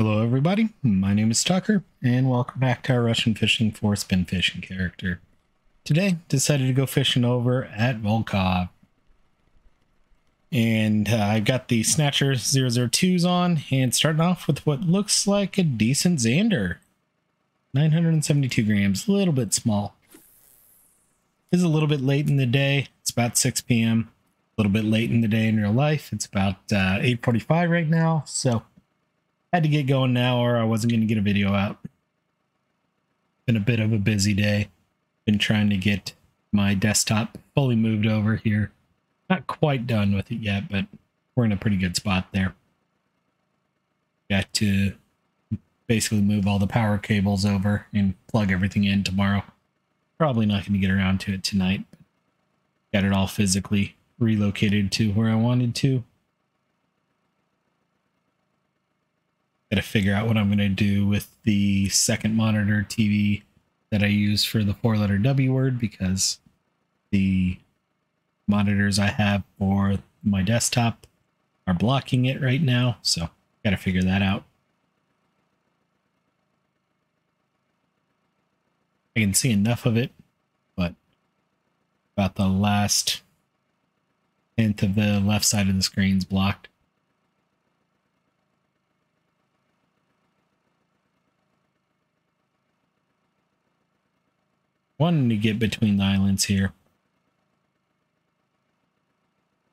Hello everybody, my name is Tucker, and welcome back to our Russian fishing for spin fishing character. Today, decided to go fishing over at Volkov. And I've got the Snatcher 002s on, and starting off with what looks like a decent Xander. 972 grams, a little bit small. It's a little bit late in the day, it's about 6 p.m. A little bit late in the day in real life, it's about 8:45 right now, so had to get going now or I wasn't going to get a video out. Been a bit of a busy day. Been trying to get my desktop fully moved over here. Not quite done with it yet, but we're in a pretty good spot there. Got to basically move all the power cables over and plug everything in tomorrow. Probably not going to get around to it tonight. But got it all physically relocated to where I wanted to. Got to figure out what I'm going to do with the second monitor TV that I use for the 4-letter W word, because the monitors I have for my desktop are blocking it right now. So got to figure that out. I can see enough of it, but about the last tenth of the left side of the screen's blocked. Wanting to get between the islands here,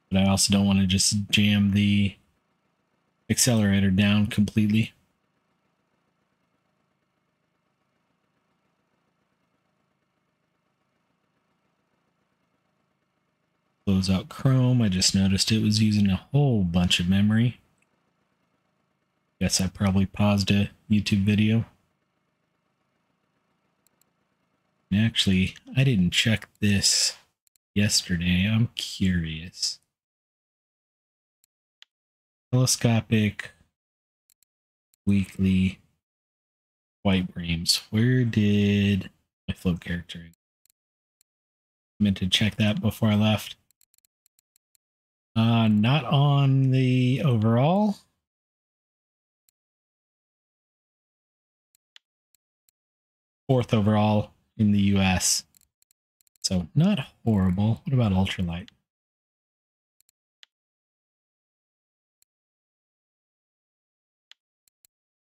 but I also don't want to just jam the accelerator down completely. Close out Chrome. I just noticed it was using a whole bunch of memory. Guess I probably paused a YouTube video. Actually, I didn't check this yesterday. I'm curious. Telescopic weekly white reams. Where did my float character? I meant to check that before I left. Not on the overall. Fourth overall in the US. So not horrible. What about ultralight?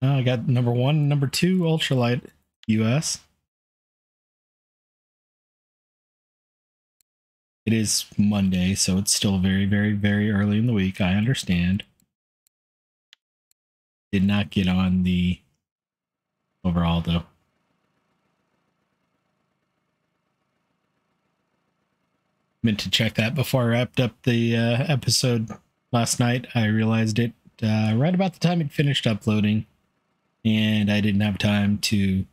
I got number 1, number 2 ultralight US. It is Monday, so it's still very, very, very early in the week. I understand. Did not get on the overall though. Meant to check that before I wrapped up the episode last night. I realized it right about the time it finished uploading, and I didn't have time to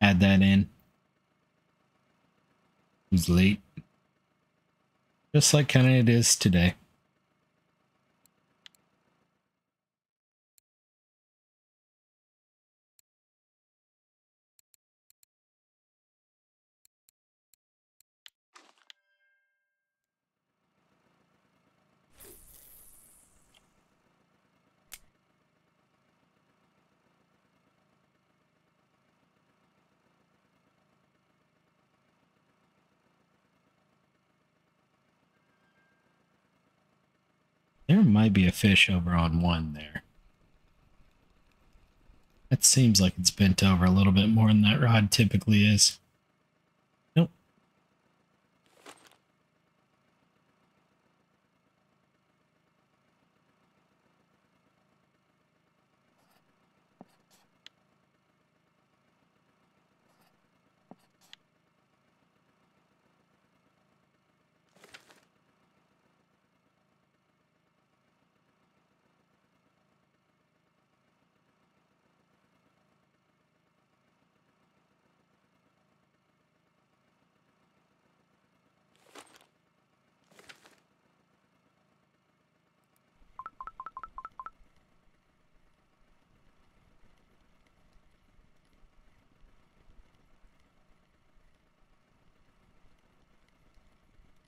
add that in. It was late. Just like kind of it is today. There might be a fish over on 1 there. That seems like it's bent over a little bit more than that rod typically is. Nope.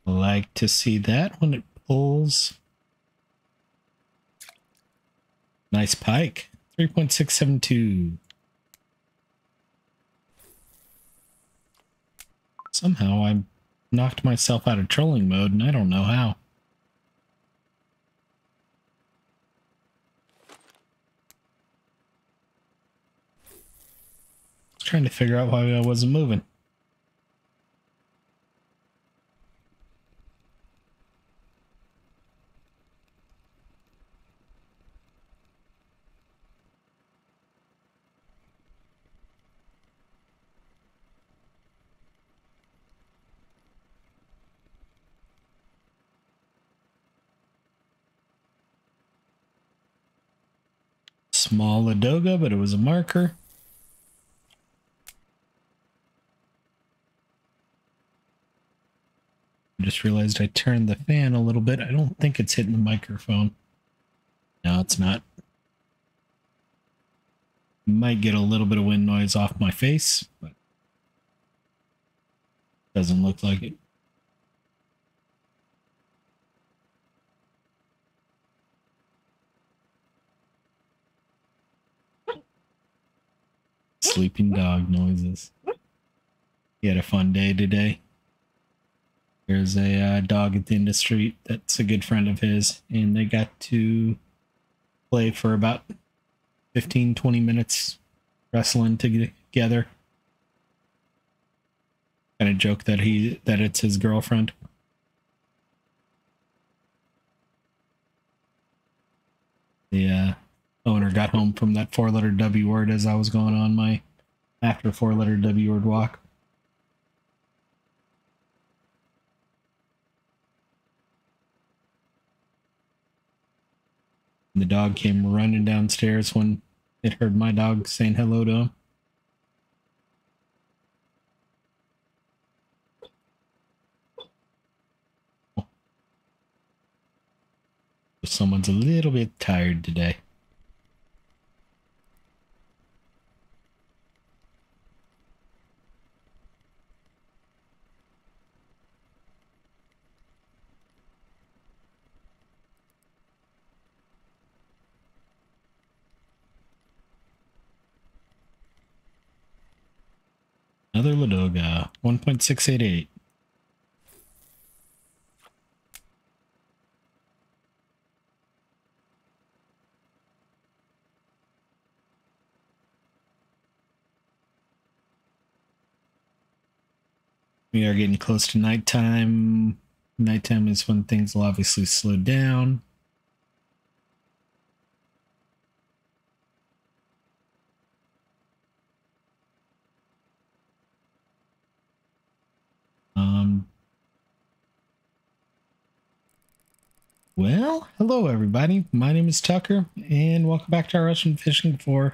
Like to see that when it pulls. Nice pike. 3.672. Somehow I knocked myself out of trolling mode, and I don't know how. I was trying to figure out why I wasn't moving. Small Ladoga, but it was a marker. I just realized I turned the fan a little bit. I don't think it's hitting the microphone. No, it's not. Might get a little bit of wind noise off my face, but doesn't look like it. Sleeping dog noises. He had a fun day today. There's a dog at the end of the street that's a good friend of his, and they got to play for about 15-20 minutes wrestling together. Kind of joke that it's his girlfriend. The owner got home from that 4-letter W word as I was going on my after 4-letter W word walk. And the dog came running downstairs when it heard my dog saying hello to him. Someone's a little bit tired today. Another Ladoga, 1.688. We are getting close to nighttime. Nighttime is when things will obviously slow down. Well, hello everybody. My name is Tucker, and welcome back to our Russian Fishing for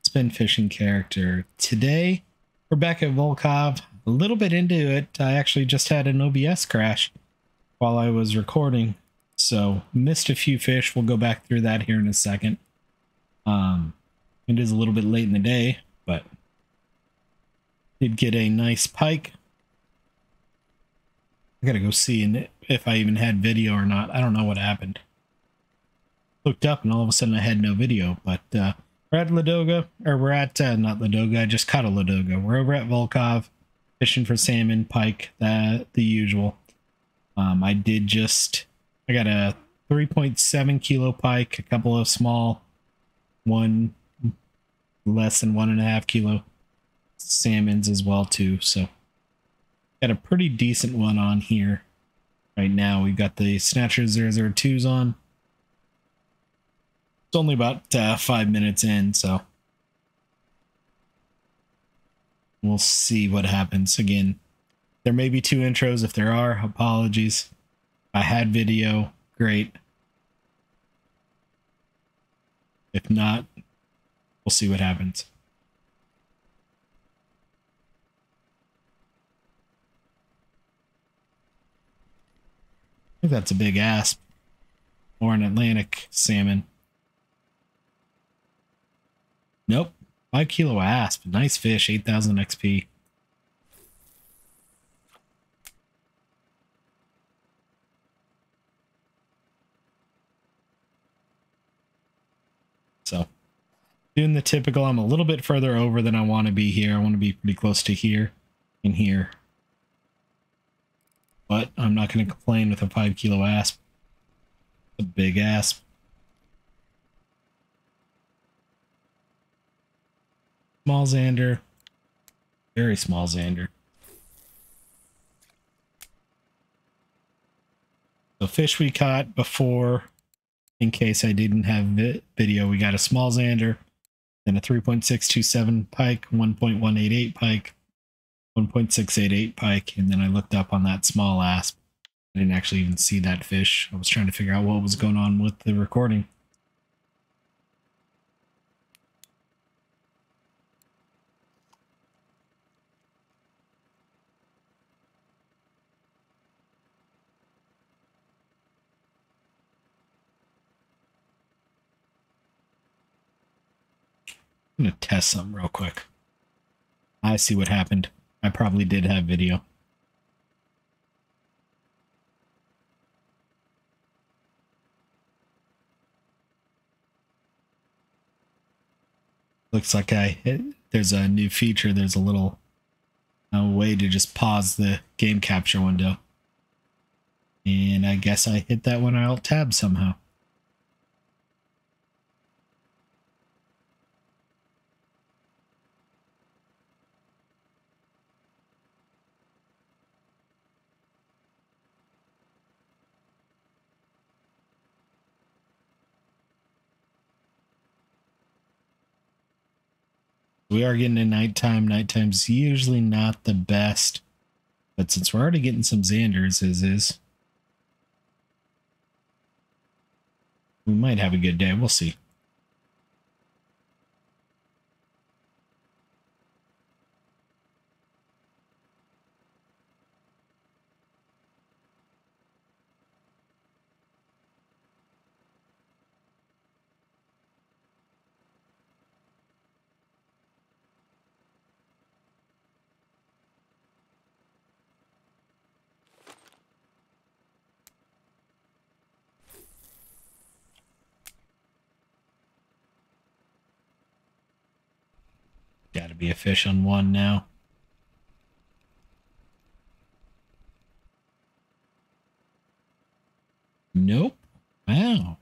Spin Fishing character. Today, we're back at Volkov. A little bit into it, I actually just had an OBS crash while I was recording, so missed a few fish. We'll go back through that here in a second. It is a little bit late in the day, but did get a nice pike. I gotta go see if I even had video or not. I don't know what happened. Looked up and all of a sudden I had no video, but we're at Ladoga, or we're at, not Ladoga, I just caught a Ladoga. We're over at Volkov, fishing for salmon, pike, the usual. I got a 3.7 kilo pike, a couple of small, one less than 1.5 kilo salmons as well too, so got a pretty decent one on here right now. We've got the Snatcher 002s on. It's only about 5 minutes in, so we'll see what happens. Again, there may be 2 intros. If there are, apologies. I had video, great. If not, we'll see what happens. I think that's a big asp or an Atlantic salmon. Nope. 5 kilo asp. Nice fish. 8,000 XP. So Doing the typical, I'm a little bit further over than I want to be here. I want to be pretty close to here and here. But I'm not going to complain with a 5 kilo asp. A big asp. Small Xander. Very small Xander. The fish we caught before, in case I didn't have video, we got a small Xander, then a 3.627 pike, 1.188 pike, 1.688 pike, and then I looked up on that small asp. I didn't actually even see that fish. I was trying to figure out what was going on with the recording. I'm going to test something real quick. I see what happened. I probably did have video. Looks like there's a new feature. There's a little way to just pause the game capture window. And I guess I hit that when I alt-tab somehow. We are getting to nighttime. Nighttime's usually not the best. But since we're already getting some Xanders as is, we might have a good day. We'll see. Got to be a fish on one now. Nope. Wow.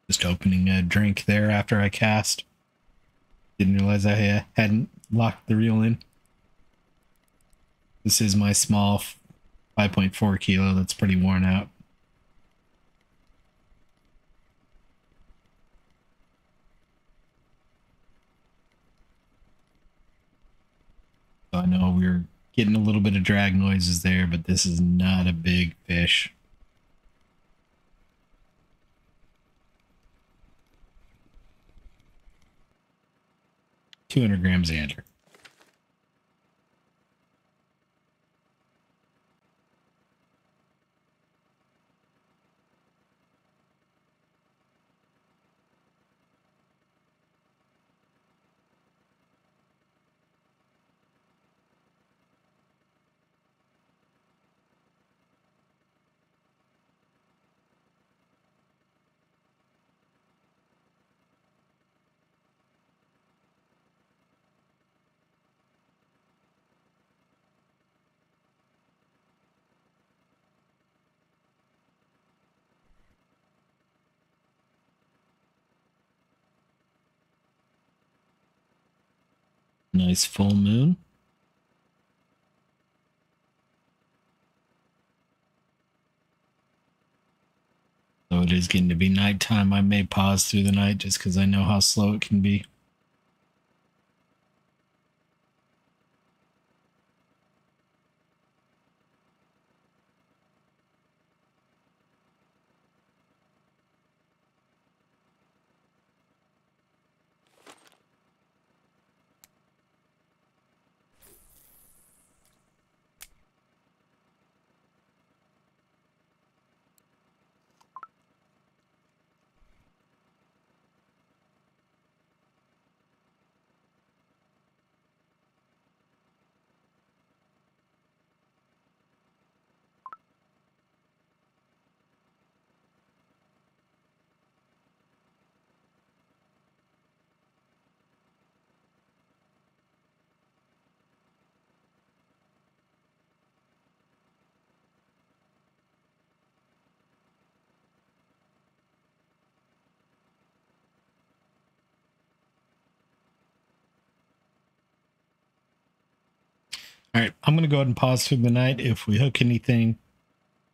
Just opening a drink there after I cast. Didn't realize I hadn't locked the reel in. This is my small 5.4 kilo that's pretty worn out. So I know we're getting a little bit of drag noises there, but this is not a big fish. $200 Xander. Nice full moon. So it is getting to be nighttime. I may pause through the night just because I know how slow it can be. All right, I'm going to go ahead and pause through the night. If we hook anything,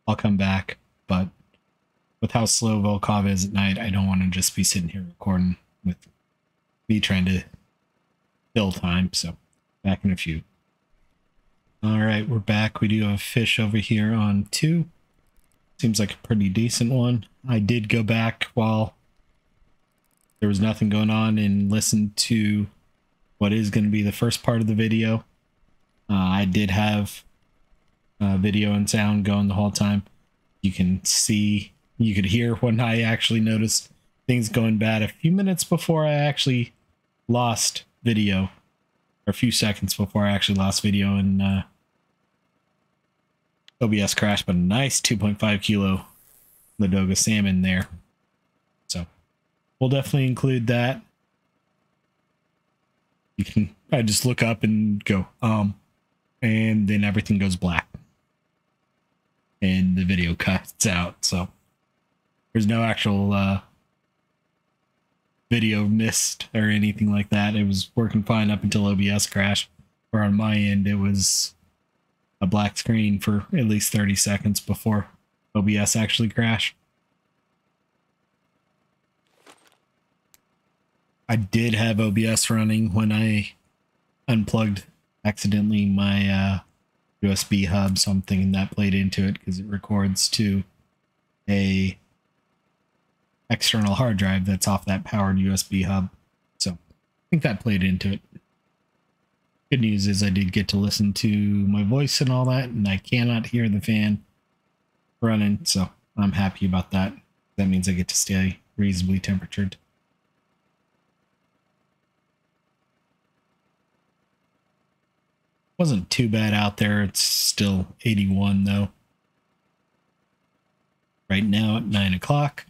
I'll come back. But with how slow Volkov is at night, I don't want to just be sitting here recording with me trying to fill time. So back in a few. All right, we're back. We do have a fish over here on 2. Seems like a pretty decent one. I did go back while there was nothing going on and listen to what is going to be the first part of the video. I did have video and sound going the whole time. You can see, you could hear when I actually noticed things going bad a few minutes before I actually lost video, or a few seconds before I actually lost video, and OBS crashed, but a nice 2.5 kilo Ladoga salmon there. So we'll definitely include that. You can, I just look up and go, and then everything goes black and the video cuts out. So there's no actual video missed or anything like that. It was working fine up until OBS crashed, or on my end, it was a black screen for at least 30 seconds before OBS actually crashed. I did have OBS running when I unplugged accidentally my USB hub, so I'm thinking that played into it because it records to a external hard drive that's off that powered USB hub. So I think that played into it. Good news is I did get to listen to my voice and all that, and I cannot hear the fan running, so I'm happy about that. That means I get to stay reasonably temperatured. Wasn't too bad out there. It's still 81 though. Right now at 9 o'clock.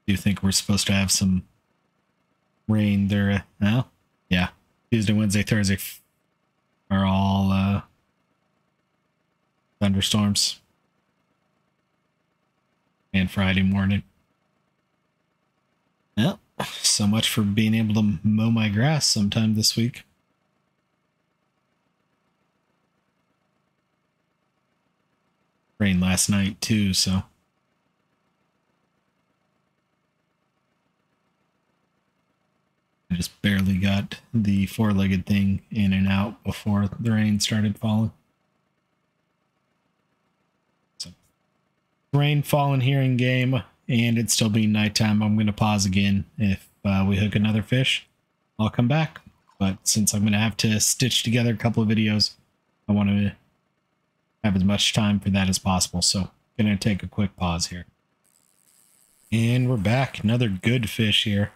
Do you think we're supposed to have some rain there? Well, yeah. Tuesday, Wednesday, Thursday are all thunderstorms. And Friday morning. Well, so much for being able to mow my grass sometime this week. Rained last night too, so. I just barely got the four-legged thing in and out before the rain started falling. So, rain falling here in game, and it's still being nighttime. I'm going to pause again. If we hook another fish, I'll come back. But since I'm going to have to stitch together a couple of videos, I want to have as much time for that as possible. So I'm going to take a quick pause here. And we're back. Another good fish here.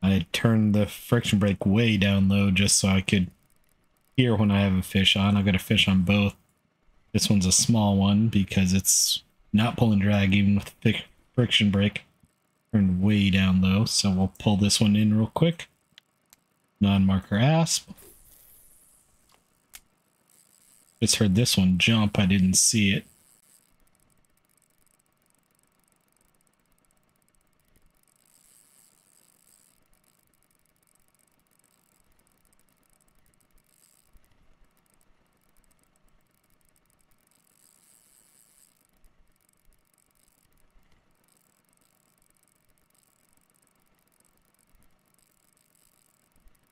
I turned the friction brake way down low just so I could hear when I have a fish on. I've got a fish on both. This one's a small one because it's not pulling drag even with the friction brake. Turned way down low, so we'll pull this one in real quick. Non-marker asp. Just heard this one jump. I didn't see it.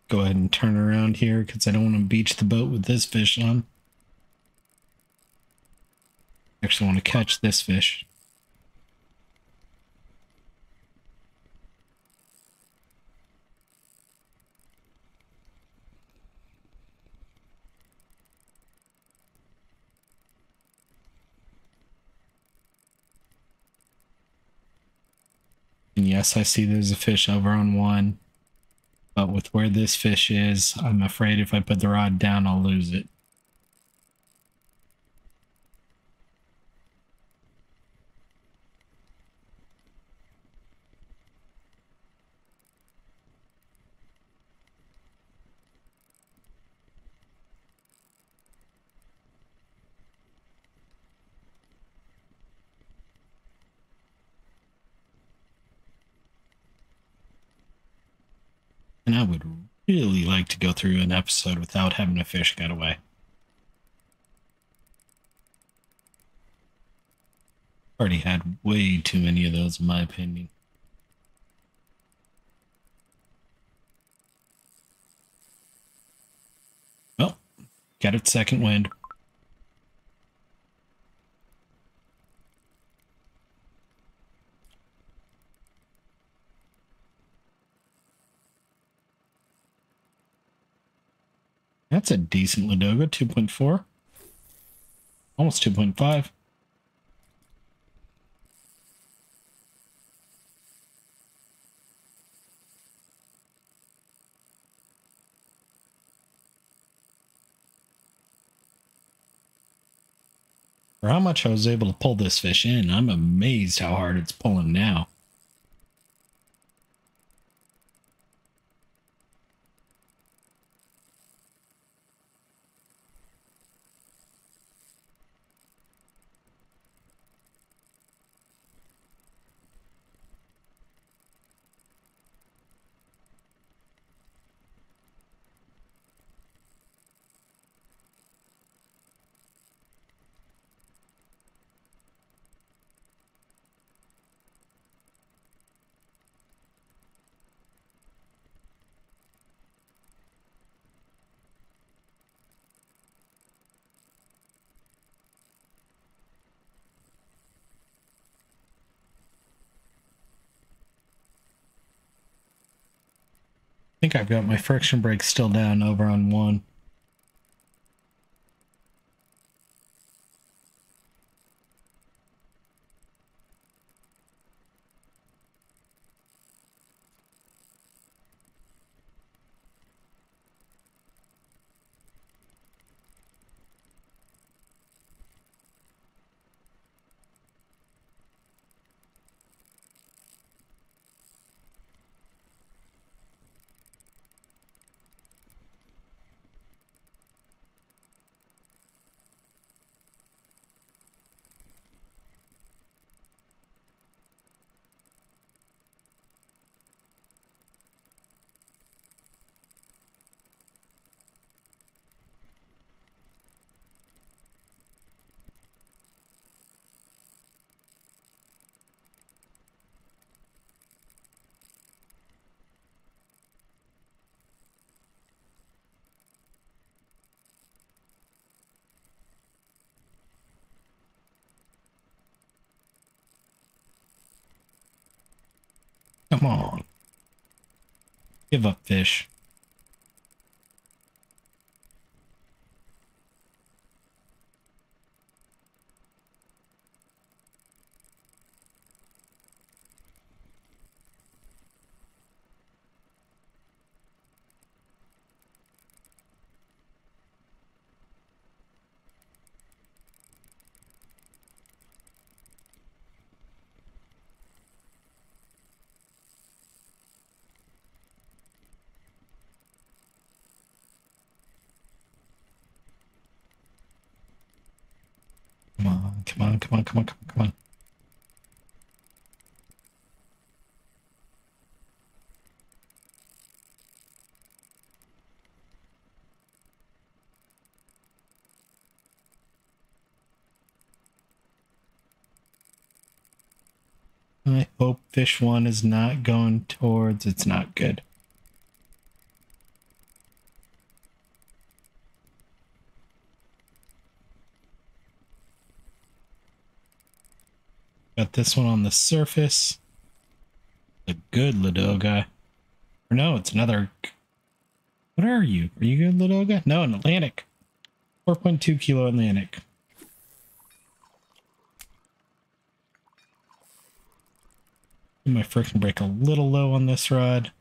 Go ahead and turn around here because I don't want to beach the boat with this fish on. I actually want to catch this fish. And yes, I see there's a fish over on one. But with where this fish is, I'm afraid if I put the rod down, I'll lose it. would really like to go through an episode without having a fish get away. Already had way too many of those, in my opinion. Well, got its second wind. That's a decent Ladoga, 2.4. Almost 2.5. For how much I was able to pull this fish in, I'm amazed how hard it's pulling now. I think I've got my friction brake still down over on 1. Come on. Give up, fish. Come on, come on, come on, come on, come on, come on. I hope fish 1 is not going towards, it's not good. Got this one on the surface. A good Ladoga. Or no, it's another. What are you? Are you good, Ladoga? No, an Atlantic. 4.2 kilo Atlantic. My friction brake a little low on this rod.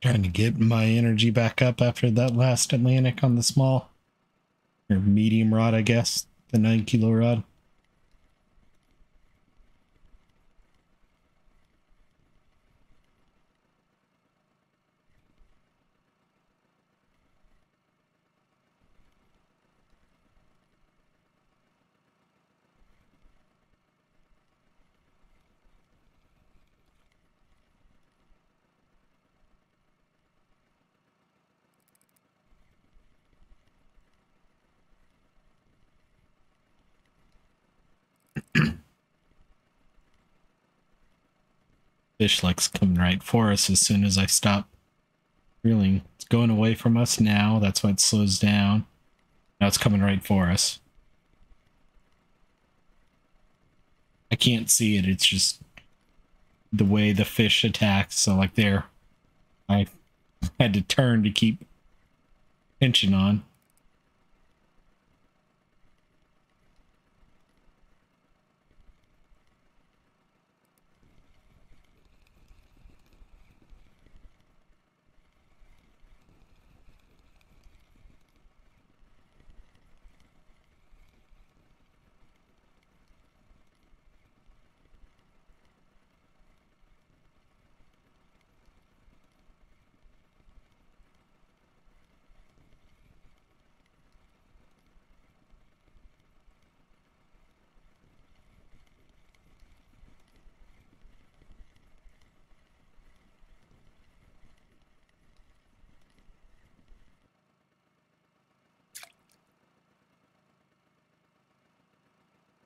Trying to get my energy back up after that last Atlantic on the small or medium rod, I guess, the 9 kilo rod. Fish likes coming right for us as soon as I stop reeling. It's going away from us now. That's why it slows down. Now it's coming right for us. I can't see it. It's just the way the fish attacks. So like there, I had to turn to keep pinching on.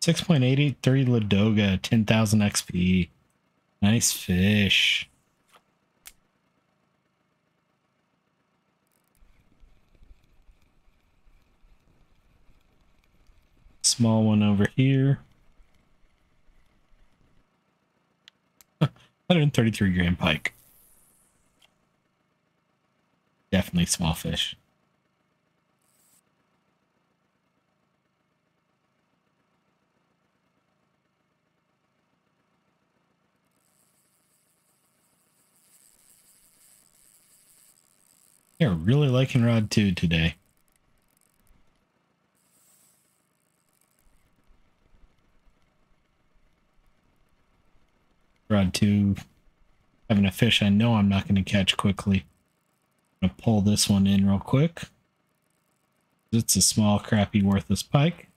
$6.883 Ladoga, 10,000 XP. Nice fish. Small one over here. 133 gram pike. Definitely small fish. They're really liking Rod 2 today. Rod 2 having a fish I know I'm not going to catch quickly. I'm going to pull this one in real quick. It's a small, crappy, worthless pike.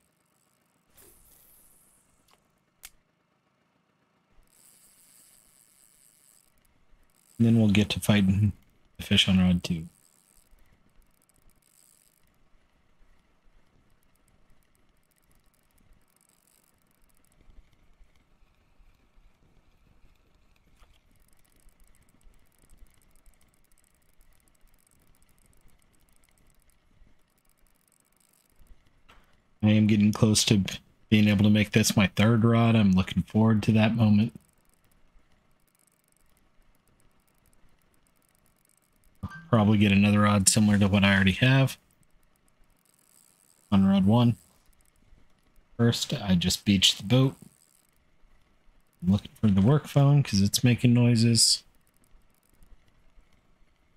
And then we'll get to fighting the fish on Rod 2. I am getting close to being able to make this my third rod. I'm looking forward to that moment. Probably get another rod similar to what I already have on Rod 1. First, I just beached the boat. I'm looking for the work phone because it's making noises.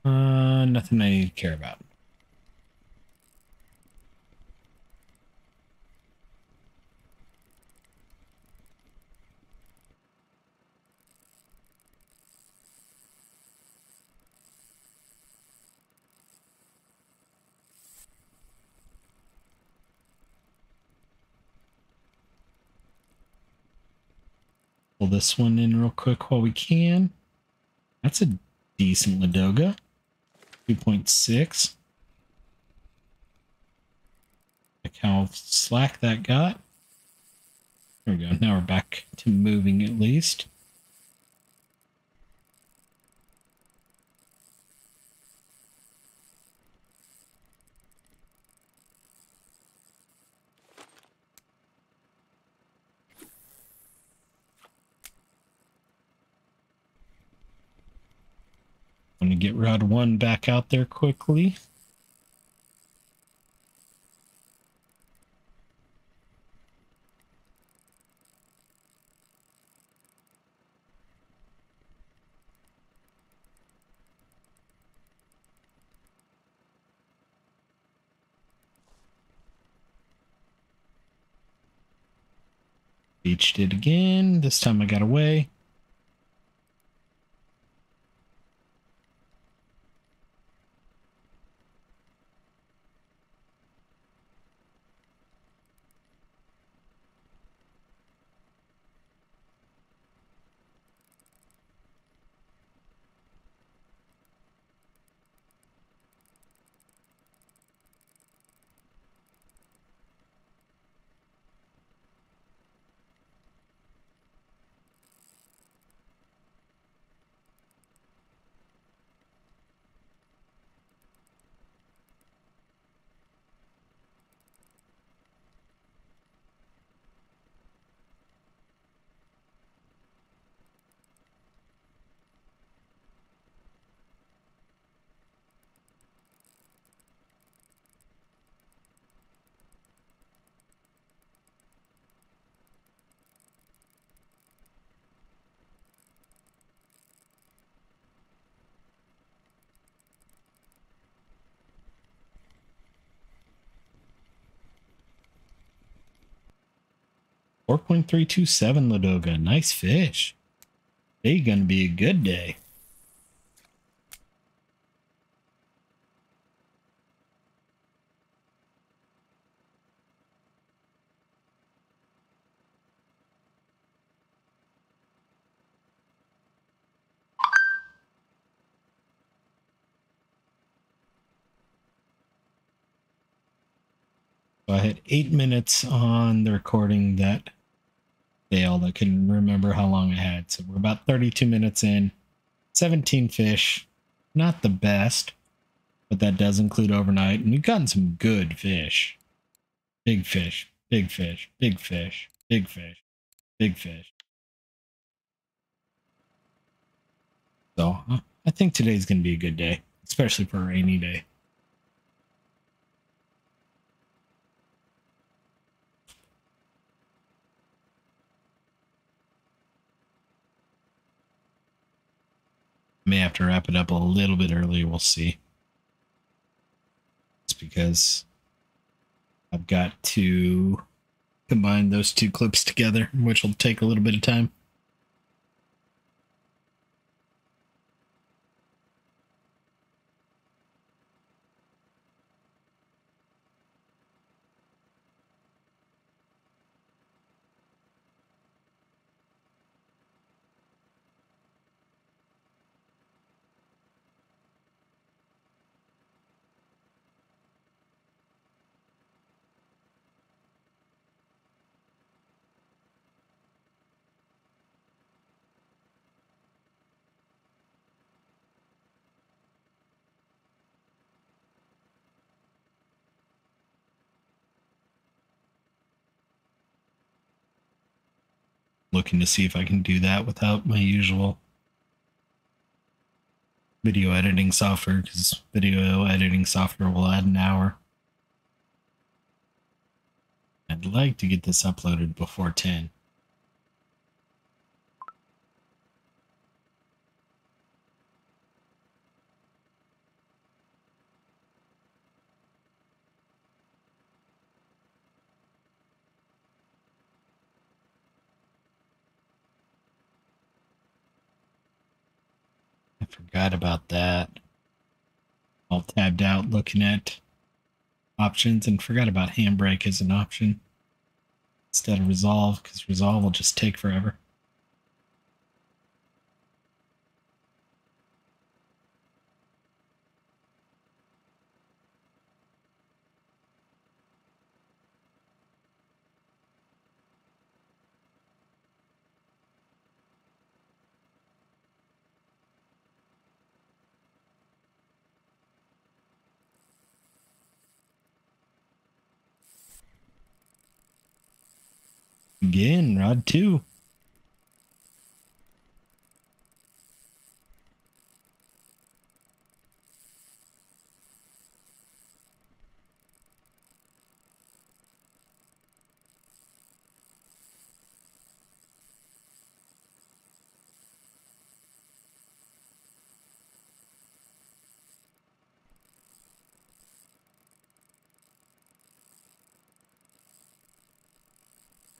Nothing I need to care about. Pull this one in real quick while we can. That's a decent Ladoga. 2.6. Look how slack that got. There we go. Now we're back to moving at least. I'm going to get Rod 1 back out there quickly. Beached it again. This time I got away. .327 Ladoga. Nice fish. Today's gonna be a good day. So I had 8 minutes on the recording that failed. I couldn't remember how long I had. So we're about 32 minutes in. 17 fish. Not the best, but that does include overnight. And we've gotten some good fish. Big fish, big fish, big fish, big fish, big fish. So I think today's going to be a good day, especially for a rainy day. May have to wrap it up a little bit early. We'll see. It's because I've got to combine those two clips together, which will take a little bit of time. Looking to see if I can do that without my usual video editing software, because video editing software will add an hour. I'd like to get this uploaded before 10. I forgot about that. All tabbed out looking at options and forgot about handbrake as an option instead of resolve, because resolve will just take forever. Again, rod 2.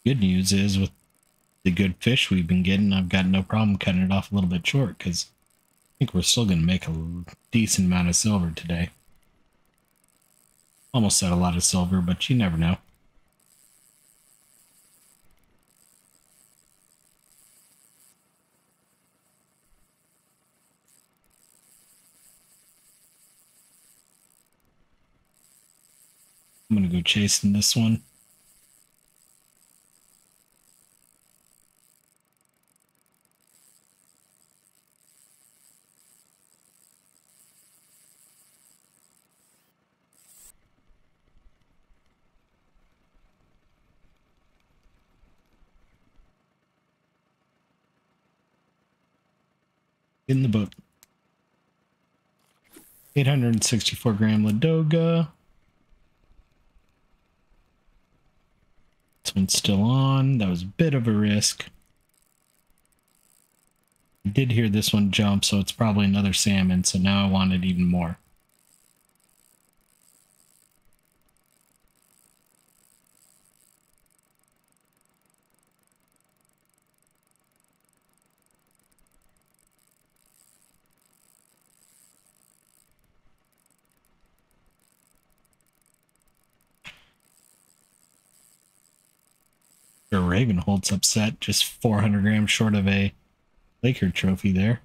Good news is with the good fish we've been getting, I've got no problem cutting it off a little bit short because I think we're still going to make a decent amount of silver today. Almost said a lot of silver, but you never know. I'm going to go chasing this one. In the boat. 864 gram Ladoga. This one's still on. That was a bit of a risk. I did hear this one jump, so it's probably another salmon, so now I want it even more. Ravenhold's upset, just 400 grams short of a Laker trophy there.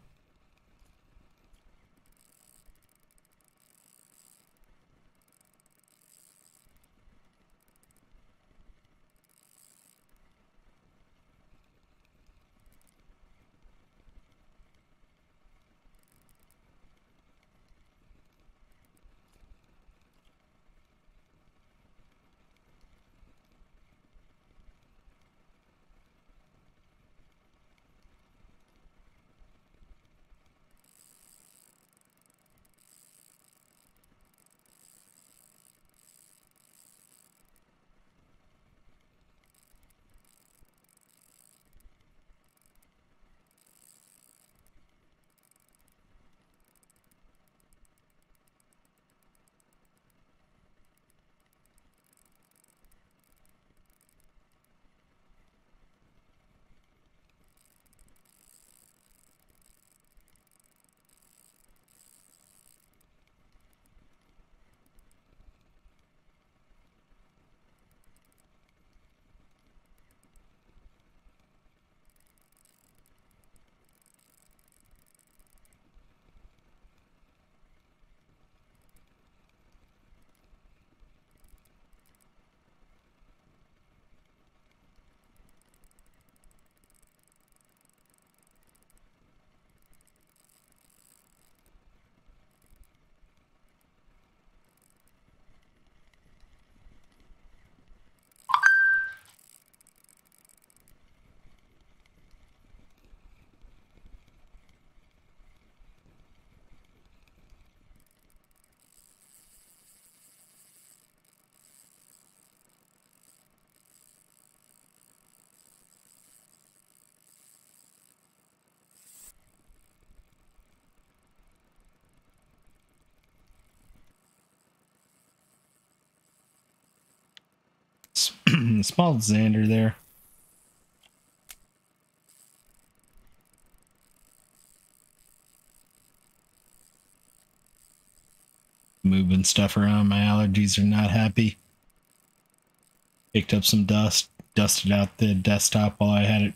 Small Xander there. Moving stuff around. My allergies are not happy. Picked up some dust, dusted out the desktop while I had it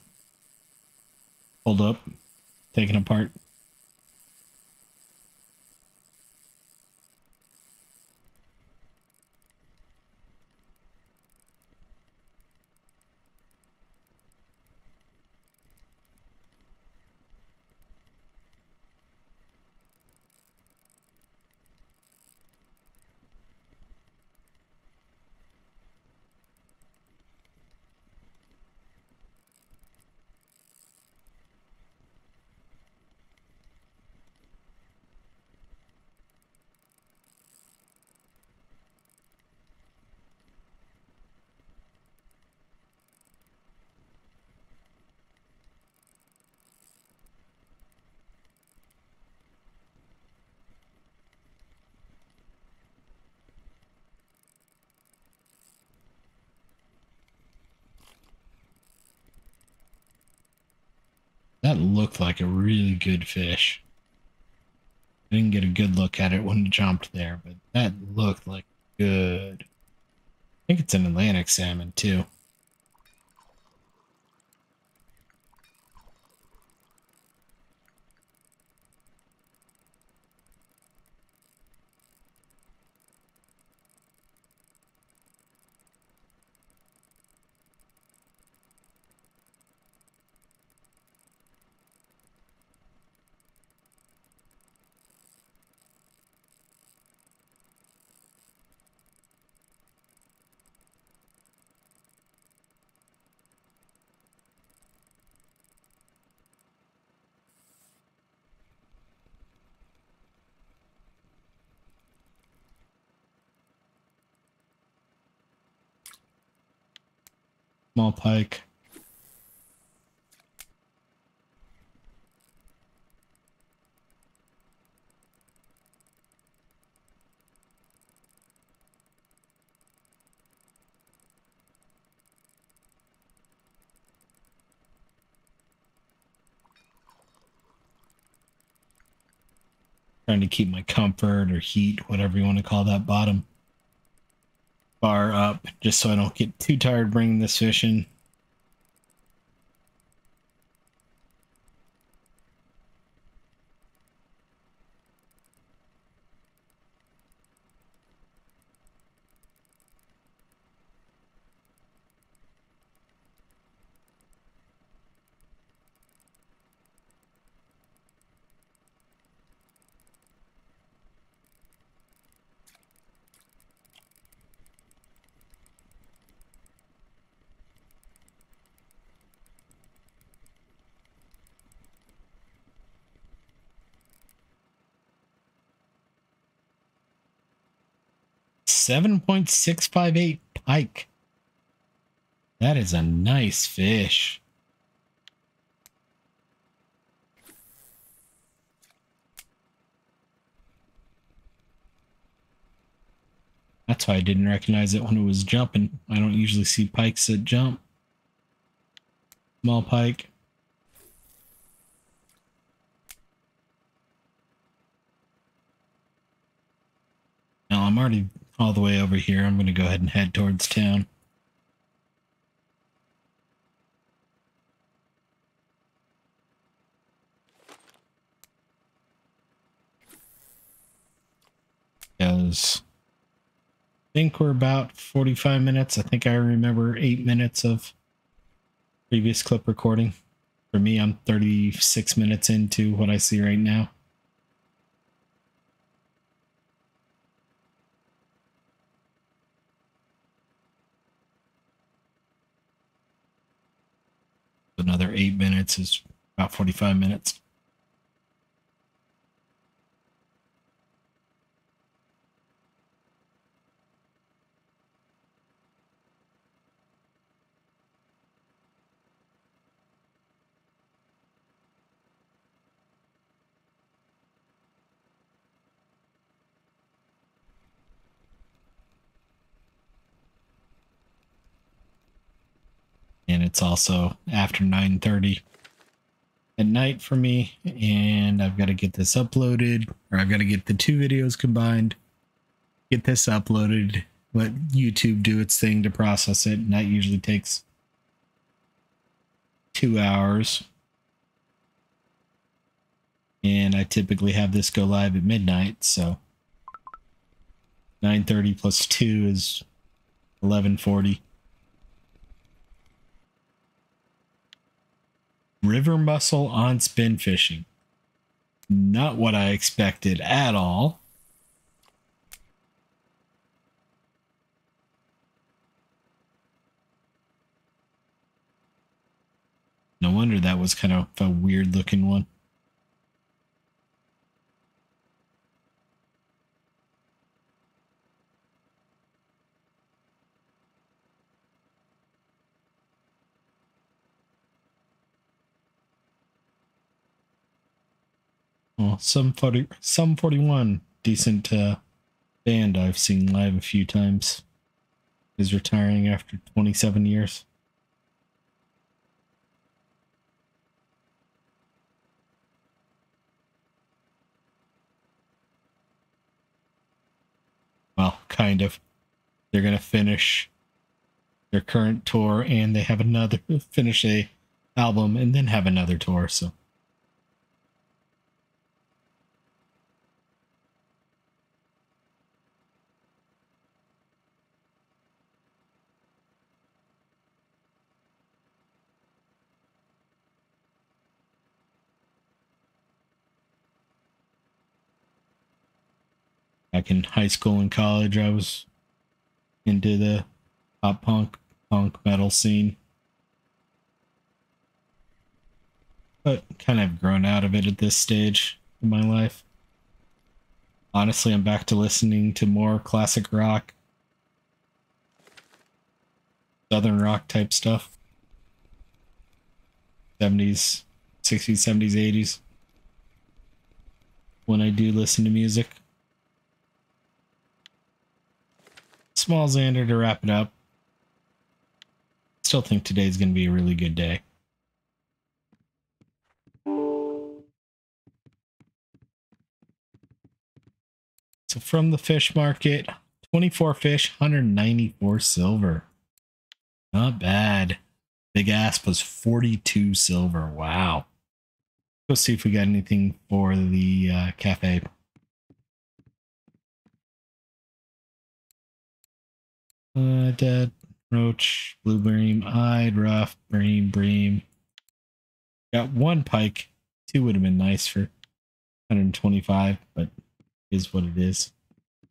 pulled up, taken apart. That looked like a really good fish. I didn't get a good look at it when it jumped there, but that looked like good. I think it's an Atlantic salmon too. Small pike. Trying to keep my comfort or heat, whatever you want to call that bottom bar up, just so I don't get too tired bringing this fish in. $7.658 pike. That is a nice fish. That's why I didn't recognize it when it was jumping. I don't usually see pikes that jump. Small pike. Now I'm already all the way over here. I'm going to go ahead and head towards town. Because I think we're about 45 minutes. I think I remember 8 minutes of previous clip recording. For me, I'm 36 minutes into what I see right now. Another 8 minutes is about 45 minutes. And it's also after 9:30 at night for me, and I've got to get this uploaded, or I've got to get the two videos combined, get this uploaded, let YouTube do its thing to process it, and that usually takes 2 hours. And I typically have this go live at midnight, so 9:30 plus 2 is 11:40. River mussel on spin fishing. Not what I expected at all. No wonder that was kind of a weird looking one. Well, some 41 decent band I've seen live a few times is retiring after 27 years. Well, kind of. They're going to finish their current tour, and they have another, finish a album, and then have another tour, so. Back in high school and college, I was into the pop punk metal scene. But kind of grown out of it at this stage in my life. Honestly, I'm back to listening to more classic rock, southern rock type stuff. 70s, 60s, 70s, 80s. When I do listen to music. Small Xander to wrap it up. Still think today's going to be a really good day. So from the fish market, 24 fish, 194 silver. Not bad. Big Asp was 42 silver. Wow. Go see if we got anything for the cafe. Dead, roach, blue bream, eyed, rough, bream. Got one pike. Two would have been nice for 125, but is what it is.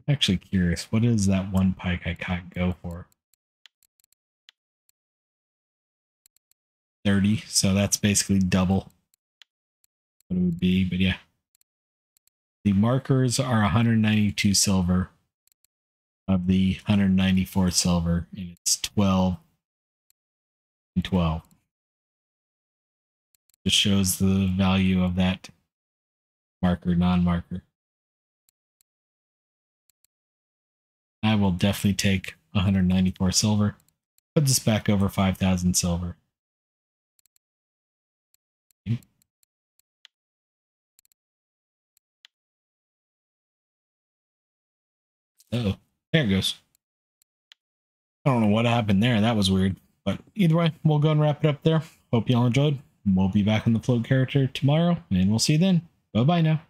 Actually curious, what is that one pike I caught go for? 30, so that's basically double what it would be, but yeah. The markers are 192 silver of the 194 silver, and it's 12 and 12. Just shows the value of that marker, non-marker. I will definitely take 194 silver. Put this back over 5,000 silver. Oh, there it goes. I don't know what happened there. That was weird. But either way, we'll go and wrap it up there. Hope y'all enjoyed. We'll be back on the float character tomorrow, and we'll see you then. Bye-bye now.